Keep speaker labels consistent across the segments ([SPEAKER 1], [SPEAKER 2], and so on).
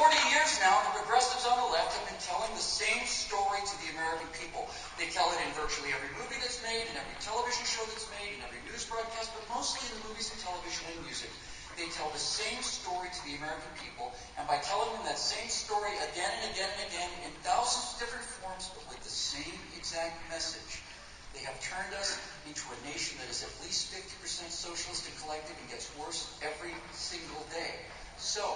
[SPEAKER 1] 40 years now, the progressives on the left have been telling the same story to the American people. They tell it in virtually every movie that's made, in every television show that's made, in every news broadcast, but mostly in the movies and television and music. They tell the same story to the American people, and by telling them that same story again and again and again in thousands of different forms, but with the same exact message, they have turned us into a nation that is at least 50% socialist and collective and gets worse every single day. So,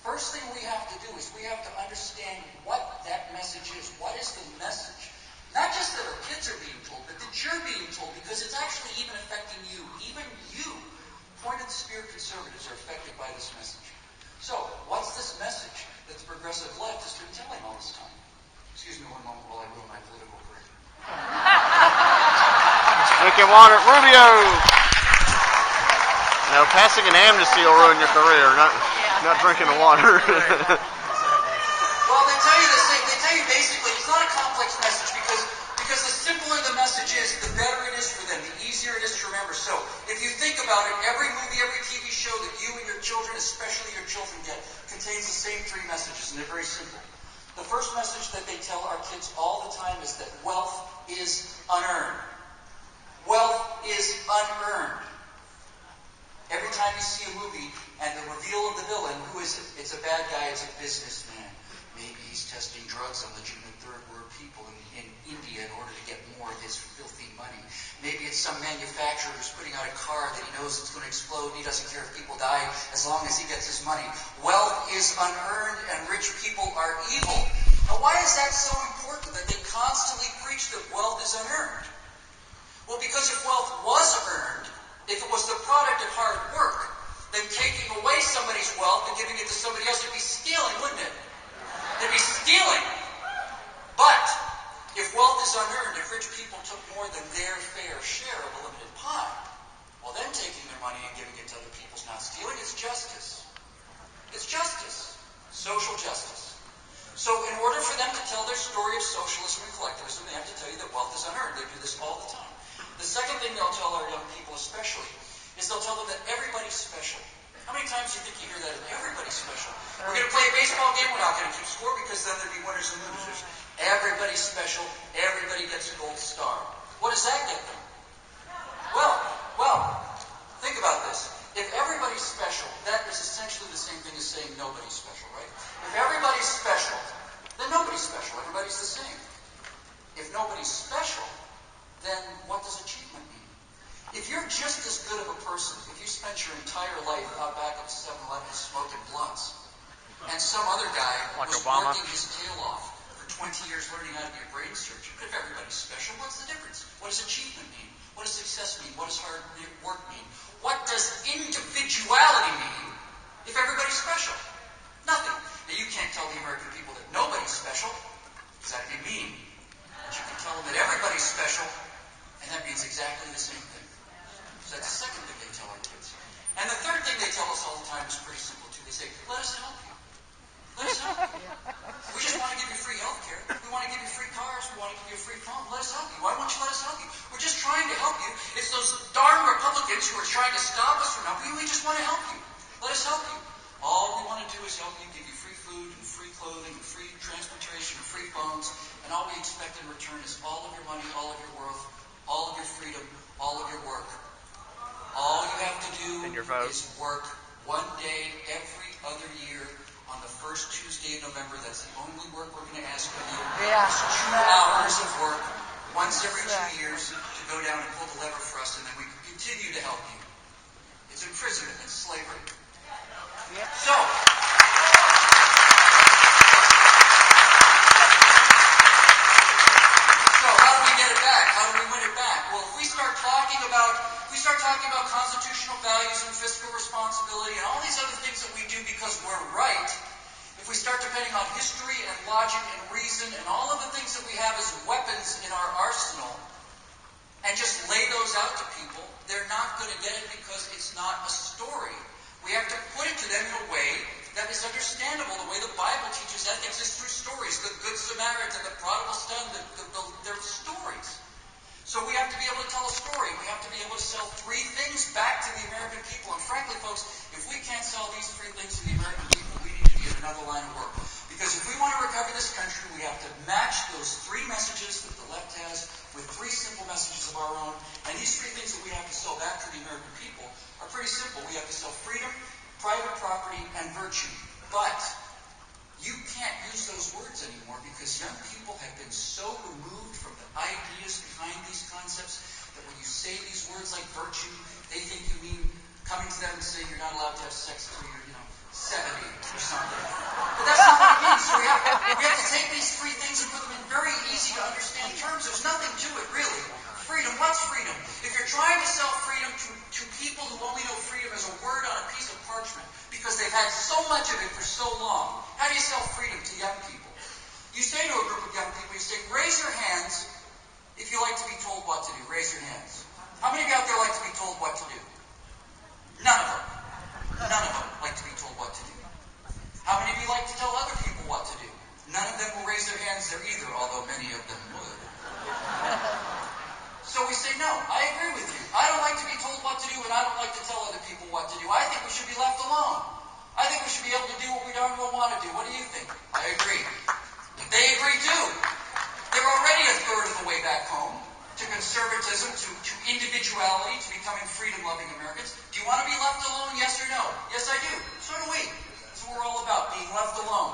[SPEAKER 1] first thing we have to do is we have to understand what that message is. What is the message? Not just that our kids are being told, but that you're being told, because it's actually even affecting you. Even you, point-of-the-spear conservatives, are affected by this message. So, what's this message that the progressive left has been telling all this time? Excuse me one moment while I ruin my political career.
[SPEAKER 2] Drinking water at Rubio. Now, passing an amnesty will ruin your career, not drinking the water.
[SPEAKER 1] Well, they tell you this thing. They tell you basically it's not a complex message because the simpler the message is, the better it is for them, the easier it is to remember. So, if you think about it, every movie, every TV show that you and your children, especially your children, get, contains the same three messages, and they're very simple. The first message that they tell our kids all the time is that wealth is unearned. Wealth is unearned. Every time you see a movie and the reveal of the villain, who is it? It's a bad guy, it's a businessman. Maybe he's testing drugs on legitimate third world people in India in order to get more of his filthy money. Maybe it's some manufacturer who's putting out a car that he knows it's going to explode and he doesn't care if people die as long as he gets his money. Wealth is unearned and rich people are evil. Now why is that so important that they constantly preach that wealth is unearned? Well, because if wealth was earned, if it was the product of hard work, then taking away somebody's wealth and giving it to somebody else would be stealing, wouldn't it? They'd be stealing. But if wealth is unearned, if rich people took more than their fair share of a limited pie, well then taking their money and giving it to other people is not stealing, it's justice. It's justice. Social justice. So in order for them to tell their story of socialism and collectivism, they have to tell you that wealth is unearned. They do this all the time. The second thing they'll tell our young people especially is they'll tell them that everybody's special. How many times do you think you hear that? Everybody's special. We're going to play a baseball game, we're not going to keep score because then there'd be winners and losers. Everybody's special. Everybody gets a gold star. What does that get them? Well, think about this. If everybody's special, that is essentially the same thing as saying nobody's special, right? If everybody's special, then nobody's special. Everybody's the same. If nobody's special, then what does achievement mean? If you're just as good of a person, if you spent your entire life out back at 7-Eleven smoking blunts, and some other guy was working his tail off for 20 years learning how to be a brain surgeon, but if everybody's special, what's the difference? What does achievement mean? What does success mean? What does hard work mean? What does individuality mean if everybody's special? Nothing. Now you can't tell the American people that nobody's special, because that'd be mean. But you can tell them that everybody's special, and that means exactly the same thing. So that's the second thing they tell our kids. And the third thing they tell us all the time is pretty simple too. They say, let us help you. Let us help you. We just want to give you free health care. We want to give you free cars. We want to give you a free phone. Let us help you. Why won't you let us help you? We're just trying to help you. It's those darn Republicans who are trying to stop us from helping you. We just want to help you. Let us help you. All we want to do is help you, give you free food and free clothing and free transportation and free phones. And all we expect in return is all of your money, all of your worth, all of your freedom, all of your work. All you have to do is work one day every other year on the first Tuesday in November. That's the only work we're going to ask of you.
[SPEAKER 3] Yeah.
[SPEAKER 1] It's 2 hours of work once every 2 years to go down and pull the lever for us, and then we can continue to help you. It's imprisonment. It's slavery.
[SPEAKER 3] Yep.
[SPEAKER 1] So, how do we get it back? How do we win it back? Well, if we start talking about constitutional values and fiscal responsibility and all these other things that we do because we're right, if we start depending on history and logic and reason and all of the things that we have as weapons in our arsenal and just lay those out to people, they're not going to get it because it's not a story. We have to put it to them in a way that is understandable. The way the Bible teaches ethics is through stories. The Good Samaritan, the prodigal son, they're stories. So we have to be able to tell a story. We have to be able to sell 3 things back to the American people. And frankly, folks, if we can't sell these 3 things to the American people, we need to be at another level. line of work. Because if we want to recover this country, we have to match those three messages that the left has with three simple messages of our own. And these three things that we have to sell back to the American people are pretty simple. We have to sell freedom, private property, and virtue. But you can't use those words anymore because young people have been so removed from the ideas behind these concepts that when you say these words like virtue, they think you mean coming to them and saying you're not allowed to have sex until you're, 70 or something. But that's not what it means. So we have to take these three things and put them in very easy to understand terms. There's nothing to it, really. Freedom, what's freedom? If you're trying to sell freedom to people who only know freedom as a word on a piece of parchment because they've had so much of it for so long, how do you sell freedom to young people? You say to a group of young people, you say, raise your hands if you like to be told what to do. Raise your hands. How many of you out there like to be told what to do? None of them. None of them like to be told what to do. How many of you like to tell other people what to do? None of them will raise their hands there either, although many of them would. So we say, no, I agree with you. I don't like to be told what to do, and I don't like to tell other people what to do. I think we should be left alone. I think we should be able to do what we darn well want to do. What do you think? I agree. They agree too. They're already a third of the way back home to conservatism, to individuality, to becoming freedom-loving Americans. Do you want to be left alone, yes or no? Yes, I do. So do we. That's what we're all about, being left alone.